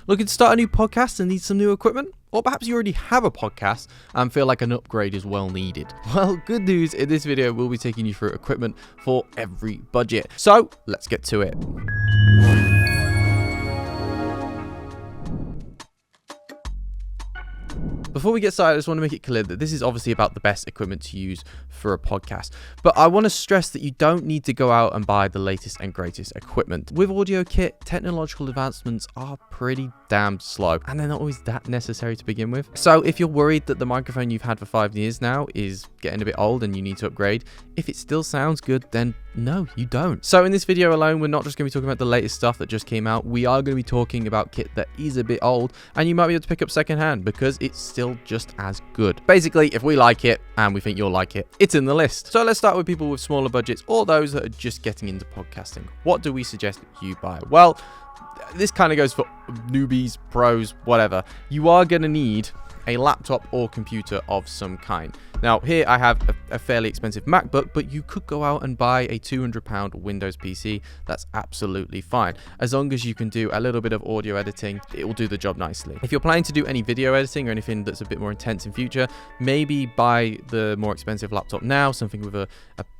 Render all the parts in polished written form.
Looking to start a new podcast and need some new equipment? Or perhaps you already have a podcast and feel like an upgrade is well needed. Well, good news, in this video we'll be taking you through equipment for every budget. So let's get to it. Before we get started, I just want to make it clear that this is obviously about the best equipment to use for a podcast. But I want to stress that you don't need to go out and buy the latest and greatest equipment. With audio kit, technological advancements are pretty damn slow, and they're not always that necessary to begin with. So if you're worried that the microphone you've had for 5 years now is getting a bit old and you need to upgrade, if it still sounds good, then no, you don't. So in this video alone, we're not just going to be talking about the latest stuff that just came out. We are going to be talking about kit that is a bit old, and you might be able to pick up secondhand because it's still just as good. Basically, if we like it and we think you'll like it, it's in the list. So let's start with people with smaller budgets or those that are just getting into podcasting. What do we suggest you buy? Well, this kind of goes for newbies, pros, whatever. You are going to need a laptop or computer of some kind. Now, here I have a fairly expensive MacBook, but you could go out and buy a £200 Windows PC. That's absolutely fine. As long as you can do a little bit of audio editing, it will do the job nicely. If you're planning to do any video editing or anything that's a bit more intense in future, maybe buy the more expensive laptop now, something with a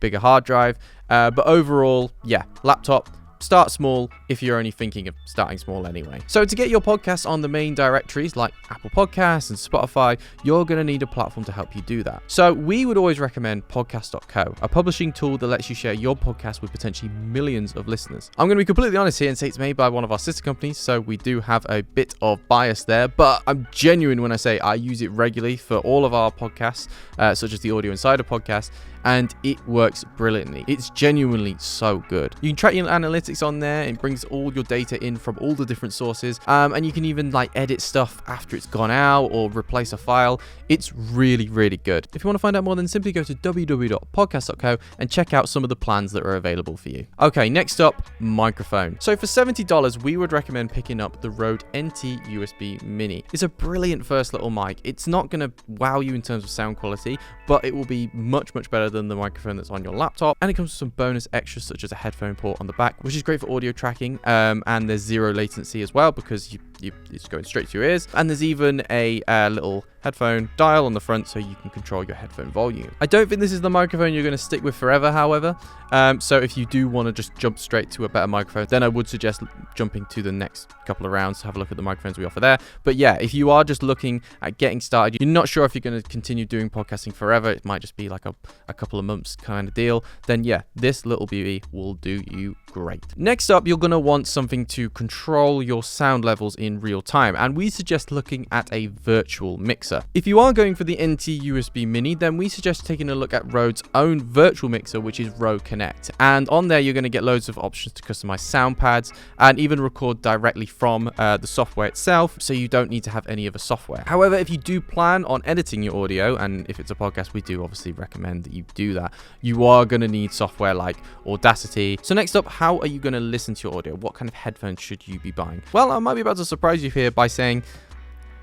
bigger hard drive. But overall, yeah, laptop. Start small if you're only thinking of starting small anyway. So to get your podcast on the main directories like Apple Podcasts and Spotify, you're going to need a platform to help you do that. So we would always recommend podcast.co, a publishing tool that lets you share your podcast with potentially millions of listeners. I'm going to be completely honest here and say it's made by one of our sister companies, so we do have a bit of bias there, but I'm genuine when I say I use it regularly for all of our podcasts, such as the Audio Insider podcast, and it works brilliantly. It's genuinely so good. You can track your analytics on there. It brings all your data in from all the different sources, and you can even like edit stuff after it's gone out or replace a file. It's really, really good. If you want to find out more, then simply go to www.podcast.co and check out some of the plans that are available for you. Okay, next up, microphone. So for $70, we would recommend picking up the Rode NT USB Mini. It's a brilliant first little mic. It's not going to wow you in terms of sound quality, but it will be much, much better than the microphone that's on your laptop, and it comes with some bonus extras such as a headphone port on the back, which is great for audio tracking, and there's zero latency as well because it's going straight to your ears, and there's even a little headphone dial on the front so you can control your headphone volume. I don't think this is the microphone you're going to stick with forever, however, so if you do want to just jump straight to a better microphone, then I would suggest jumping to the next couple of rounds to have a look at the microphones we offer there. But yeah, if you are just looking at getting started, you're not sure if you're going to continue doing podcasting forever, it might just be like a couple of months kind of deal, then yeah, this little beauty will do you great. Next up, you're going to want something to control your sound levels in real time, and we suggest looking at a virtual mixer. If you are going for the NT USB Mini, then we suggest taking a look at Rode's own virtual mixer, which is Rode Connect, and on there you're going to get loads of options to customize sound pads and even record directly from the software itself, so you don't need to have any other software. However, if you do plan on editing your audio, and if it's a podcast, we do obviously recommend that you do that, you are going to need software like Audacity. So next up, how are you going to listen to your audio? What kind of headphones should you be buying? Well, I might be about to surprise you here by saying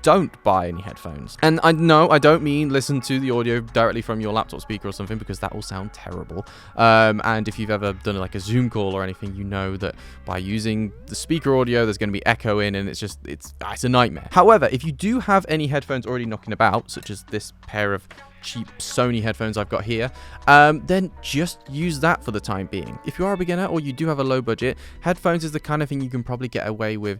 don't buy any headphones. And I know I don't mean listen to the audio directly from your laptop speaker or something, because that will sound terrible. And if you've ever done like a Zoom call or anything, you know that by using the speaker audio, there's going to be echo in, and it's a nightmare. However, if you do have any headphones already knocking about, such as this pair of cheap Sony headphones I've got here, then just use that for the time being. If you are a beginner or you do have a low budget, headphones is the kind of thing you can probably get away with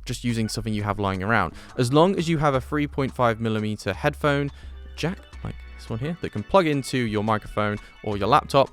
just using something you have lying around. As long as you have a 3.5mm headphone jack, like this one here, that can plug into your microphone or your laptop,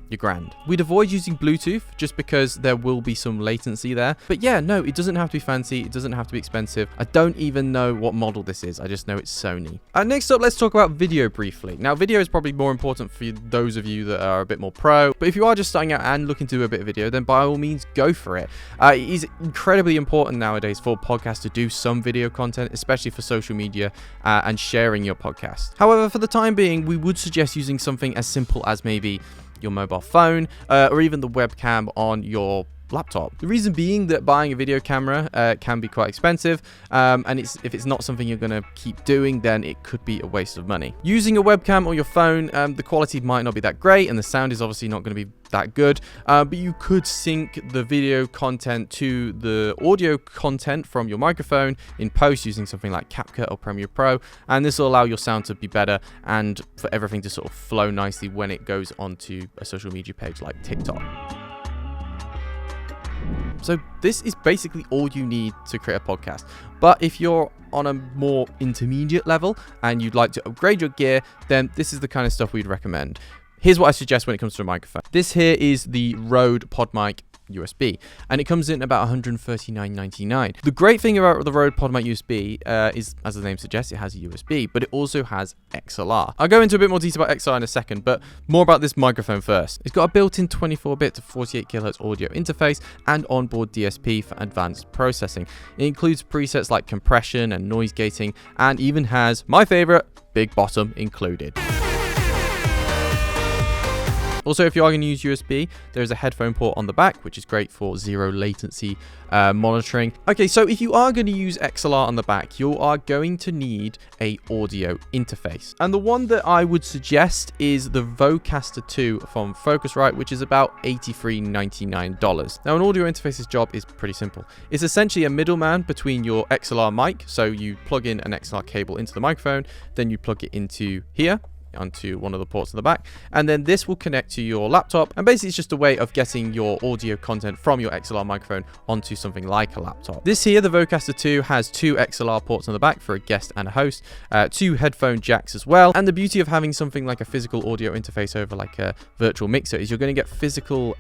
you're grand. We'd avoid using Bluetooth just because there will be some latency there. But yeah, no, it doesn't have to be fancy. It doesn't have to be expensive. I don't even know what model this is. I just know it's Sony. Next up, let's talk about video briefly. Now, video is probably more important for those of you that are a bit more pro. But if you are just starting out and looking to do a bit of video, then by all means, go for it. It is incredibly important nowadays for podcasts to do some video content, especially for social media and sharing your podcast. However, for the time being, we would suggest using something as simple as maybe your mobile phone or even the webcam on your laptop. The reason being that buying a video camera can be quite expensive, and if it's not something you're going to keep doing, then it could be a waste of money. Using a webcam or your phone, the quality might not be that great, and the sound is obviously not going to be that good, but you could sync the video content to the audio content from your microphone in post using something like CapCut or Premiere Pro, and this will allow your sound to be better and for everything to sort of flow nicely when it goes onto a social media page like TikTok. So this is basically all you need to create a podcast. But if you're on a more intermediate level and you'd like to upgrade your gear, then this is the kind of stuff we'd recommend. Here's what I suggest when it comes to a microphone. This here is the Rode PODMIC USB, and it comes in about $139.99. The great thing about the Rode PODMIC USB is, as the name suggests, it has a USB, but it also has XLR. I'll go into a bit more detail about XLR in a second, but more about this microphone first. It's got a built-in 24-bit to 48 kHz audio interface and onboard DSP for advanced processing. It includes presets like compression and noise gating, and even has my favorite, big bottom included. Also, if you are going to use USB, there's a headphone port on the back, which is great for zero latency monitoring. Okay, so if you are going to use XLR on the back, you are going to need a audio interface. And the one that I would suggest is the VOCASTER 2 from Focusrite, which is about $83.99. Now, an audio interface's job is pretty simple. It's essentially a middleman between your XLR mic. So you plug in an XLR cable into the microphone, then you plug it into here, onto one of the ports on the back, and then this will connect to your laptop, and basically it's just a way of getting your audio content from your XLR microphone onto something like a laptop. This here, the VOCASTER 2, has two XLR ports on the back for a guest and a host, two headphone jacks as well, and the beauty of having something like a physical audio interface over like a virtual mixer is you're going to get physical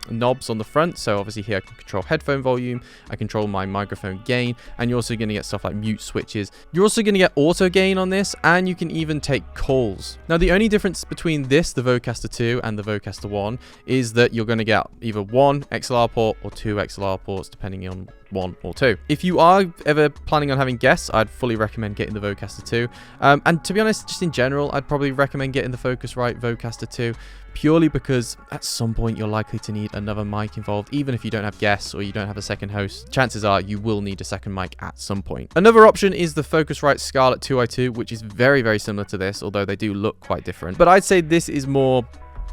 knobs on the front. So obviously here I can control headphone volume, I control my microphone gain, and you're also going to get stuff like mute switches. You're also going to get auto gain on this, and you can even take calls. Now, the only difference between this, the VOCASTER 2 and the VOCASTER 1, is that you're going to get either one XLR port or two XLR ports, depending on one or two. If you are ever planning on having guests, I'd fully recommend getting the VOCASTER 2. And to be honest, just in general, I'd probably recommend getting the Focusrite VOCASTER 2, purely because at some point you're likely to need another mic involved. Even if you don't have guests or you don't have a second host, chances are you will need a second mic at some point. Another option is the Focusrite Scarlett 2i2, which is very, very similar to this, although they do look quite different. But I'd say this is more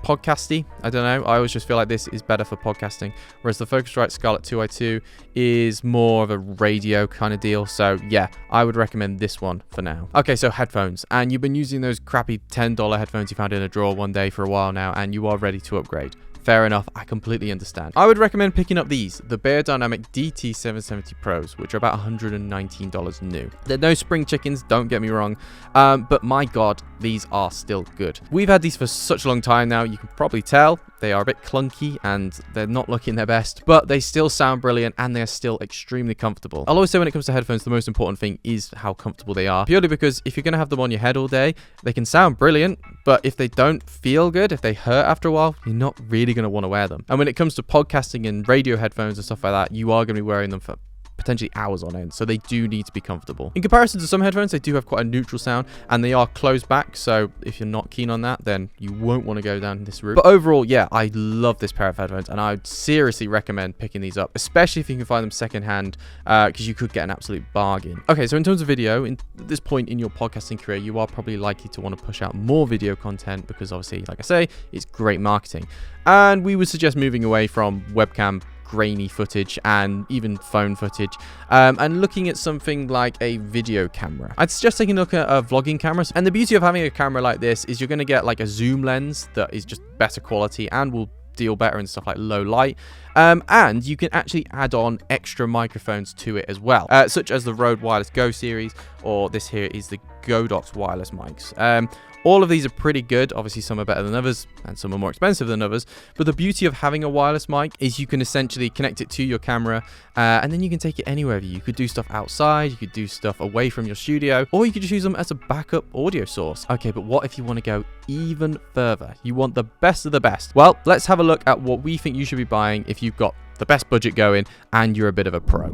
podcasty. I don't know. I always just feel like this is better for podcasting, whereas the Focusrite Scarlett 2i2 is more of a radio kind of deal. So yeah, I would recommend this one for now. Okay, so headphones, and you've been using those crappy $10 headphones you found in a drawer one day for a while now, and you are ready to upgrade. Fair enough, I completely understand. I would recommend picking up these, the Beyerdynamic DT770 Pros, which are about $119 new. They're no spring chickens, don't get me wrong, but my god, these are still good. We've had these for such a long time now, you can probably tell. They are a bit clunky and they're not looking their best, but they still sound brilliant and they're still extremely comfortable. I'll always say when it comes to headphones, the most important thing is how comfortable they are, purely because if you're going to have them on your head all day, they can sound brilliant, but if they don't feel good, if they hurt after a while, you're not really going to want to wear them. And when it comes to podcasting and radio headphones and stuff like that, you are going to be wearing them for potentially hours on end, so they do need to be comfortable. In comparison to some headphones, they do have quite a neutral sound and they are closed back, so if you're not keen on that, then you won't want to go down this route. But overall, yeah, I love this pair of headphones and I would seriously recommend picking these up, especially if you can find them secondhand, because you could get an absolute bargain. Okay, so in terms of video, at this point in your podcasting career, you are probably likely to want to push out more video content because obviously, like I say, it's great marketing. And we would suggest moving away from webcam grainy footage and even phone footage, and looking at something like a video camera. I'd suggest taking a look at vlogging cameras. And the beauty of having a camera like this is you're going to get like a zoom lens that is just better quality and will deal better in stuff like low light. And you can actually add on extra microphones to it as well, such as the Rode Wireless Go series, or this here is the Godox wireless mics. All of these are pretty good. Obviously, some are better than others and some are more expensive than others. But the beauty of having a wireless mic is you can essentially connect it to your camera and then you can take it anywhere. You could do stuff outside, you could do stuff away from your studio, or you could just use them as a backup audio source. Okay, but what if you want to go even further? You want the best of the best. Well, let's have a look at what we think you should be buying if you've got the best budget going and you're a bit of a pro.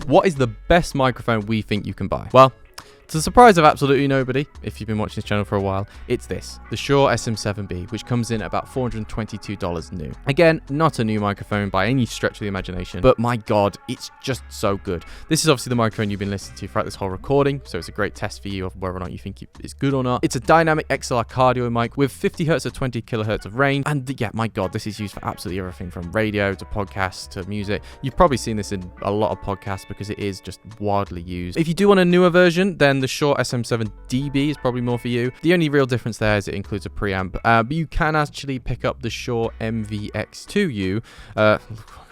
What is the best microphone we think you can buy? Well, To the surprise of absolutely nobody, if you've been watching this channel for a while, it's this, the Shure SM7B, which comes in at about $422 new. Again, not a new microphone by any stretch of the imagination, but my god, it's just so good. This is obviously the microphone you've been listening to throughout this whole recording, so it's a great test for you of whether or not you think it's good or not. It's a dynamic XLR cardio mic with 50 Hz to 20 kHz of range, and yeah, my god, this is used for absolutely everything from radio to podcasts to music. You've probably seen this in a lot of podcasts because it is just wildly used. If you do want a newer version, then the Shure SM7DB is probably more for you. The only real difference there is it includes a preamp, but you can actually pick up the Shure MVX2U, got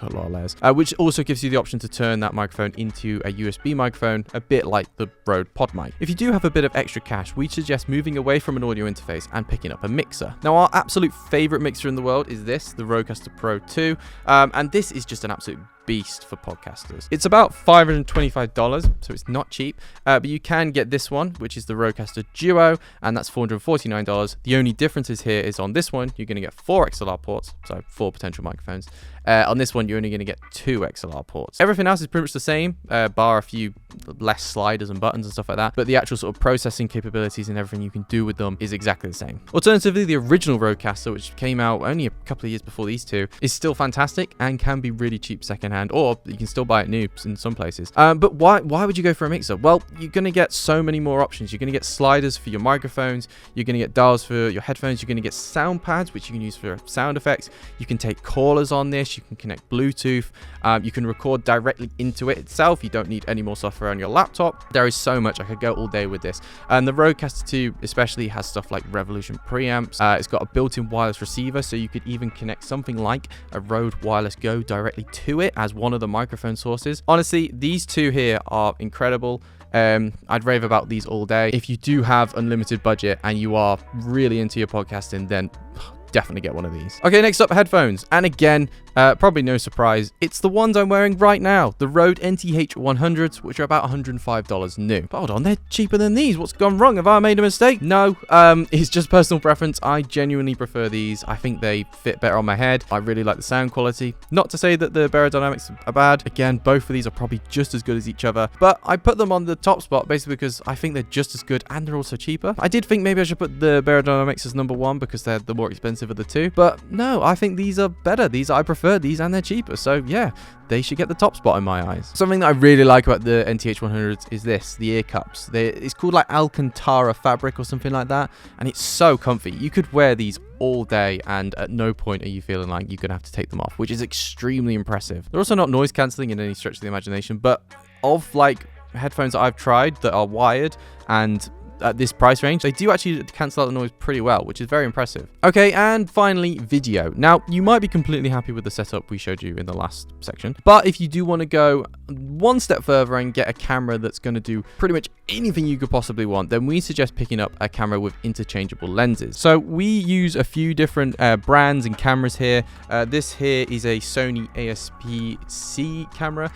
a lot of layers, which also gives you the option to turn that microphone into a USB microphone, a bit like the Rode PODMIC. If you do have a bit of extra cash, we suggest moving away from an audio interface and picking up a mixer. Now, our absolute favorite mixer in the world is this, the Rodecaster Pro II, and this is just an absolute beast for podcasters. It's about $525, so it's not cheap, but you can get this one, which is the Rodecaster Duo, and that's $449. The only differences here is on this one, you're going to get 4 XLR ports, so 4 potential microphones. On this one, you're only going to get 2 XLR ports. Everything else is pretty much the same, bar a few less sliders and buttons and stuff like that, but the actual sort of processing capabilities and everything you can do with them is exactly the same. Alternatively, the original Rodecaster, which came out only a couple of years before these two, is still fantastic and can be really cheap secondhand, or you can still buy it new in some places. But why would you go for a mixer? Well, you're going to get so many more options. You're going to get sliders for your microphones, you're going to get dials for your headphones, you're going to get sound pads, which you can use for sound effects. You can take callers on this, you can connect Bluetooth, you can record directly into it itself. You don't need any more software on your laptop. There is so much. I could go all day with this. And the Rodecaster 2 especially has stuff like Revolution preamps. It's got a built-in wireless receiver, so you could even connect something like a Rode Wireless Go directly to it as one of the microphone sources. Honestly, these two here are incredible. I'd rave about these all day. If you do have unlimited budget and you are really into your podcasting, then definitely get one of these. Okay, next up, headphones. And again, probably no surprise, it's the ones I'm wearing right now, the Rode NTH100s, which are about $105 new. But hold on, they're cheaper than these. What's gone wrong? Have I made a mistake? No, it's just personal preference. I genuinely prefer these. I think they fit better on my head. I really like the sound quality. Not to say that the aerodynamics are bad. Again, both of these are probably just as good as each other, but I put them on the top spot basically because I think they're just as good and they're also cheaper. I did think maybe I should put the aerodynamics as number 1 because they're the more expensive of the two, but no, I think these are better. I prefer these and they're cheaper, so yeah, they should get the top spot in my eyes. Something that I really like about the NTH100s is this, the ear cups. It's called like Alcantara fabric or something like that, and it's so comfy. You could wear these all day and at no point are you feeling like you're gonna have to take them off, which is extremely impressive. They're also not noise cancelling in any stretch of the imagination, but of like headphones that I've tried that are wired and at this price range, they do actually cancel out the noise pretty well, which is very impressive. Okay, and finally, video. Now, you might be completely happy with the setup we showed you in the last section, but if you do want to go one step further and get a camera that's going to do pretty much anything you could possibly want, then we suggest picking up a camera with interchangeable lenses. So we use a few different brands and cameras here. This here is a Sony APS-C camera,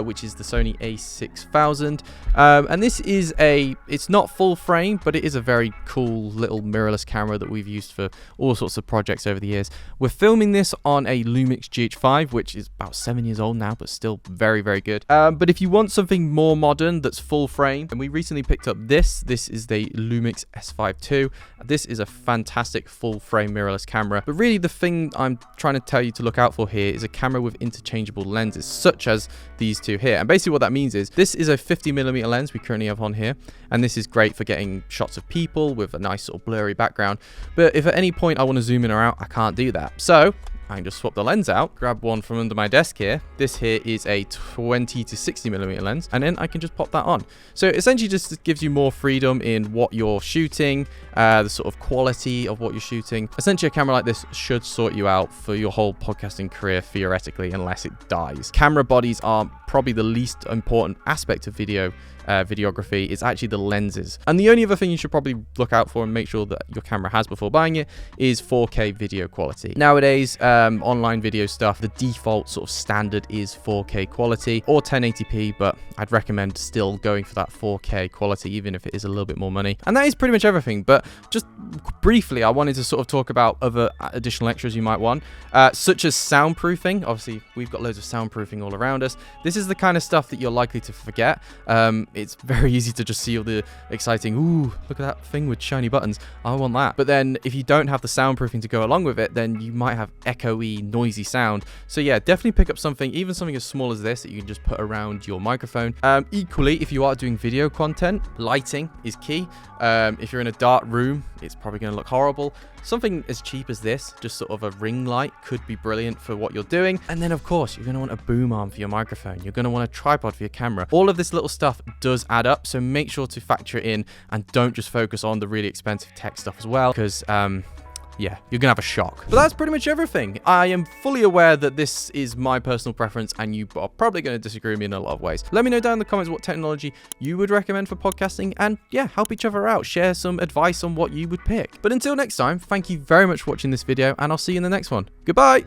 which is the Sony a6000, and this is it's not full frame, but it is a very cool little mirrorless camera that we've used for all sorts of projects over the years. We're filming this on a Lumix GH5, which is about 7 years old now, but still very, very good. But if you want something more modern that's full frame, and we recently picked up this is the Lumix S5 II. This is a fantastic full frame mirrorless camera, but really the thing I'm trying to tell you to look out for here is a camera with interchangeable lenses, such as these two here. And basically what that means is this is a 50mm lens we currently have on here, and this is great for getting shots of people with a nice sort of blurry background. But if at any point I want to zoom in or out, I can't do that. So I can just swap the lens out, grab one from under my desk here. This here is a 20 to 60mm lens, and then I can just pop that on. So essentially just gives you more freedom in what you're shooting, the sort of quality of what you're shooting. Essentially a camera like this should sort you out for your whole podcasting career, theoretically, unless it dies. Camera bodies are probably the least important aspect of videography. Is actually the lenses. And the only other thing you should probably look out for and make sure that your camera has before buying it is 4K video quality. Nowadays, online video stuff, the default sort of standard is 4K quality or 1080p, but I'd recommend still going for that 4K quality, even if it is a little bit more money. And that is pretty much everything. But just briefly, I wanted to sort of talk about other additional extras you might want, such as soundproofing. Obviously, we've got loads of soundproofing all around us. This this is the kind of stuff that you're likely to forget. It's very easy to just see all the exciting, ooh, look at that thing with shiny buttons, I want that. But then if you don't have the soundproofing to go along with it, then you might have echoey, noisy sound. So yeah, definitely pick up something, even something as small as this, that you can just put around your microphone. Equally, if you are doing video content, lighting is key. If you're in a dark room, it's probably going to look horrible. Something as cheap as this, just sort of a ring light, could be brilliant for what you're doing. And then of course, you're going to want a boom arm for your microphone. You're going to want a tripod for your camera. All of this little stuff does add up, so make sure to factor it in and don't just focus on the really expensive tech stuff as well, because yeah, you're gonna have a shock. But that's pretty much everything. I am fully aware that this is my personal preference and you are probably going to disagree with me in a lot of ways. Let me know down in the comments what technology you would recommend for podcasting, and yeah, help each other out. Share some advice on what you would pick. But until next time, thank you very much for watching this video, and I'll see you in the next one. Goodbye!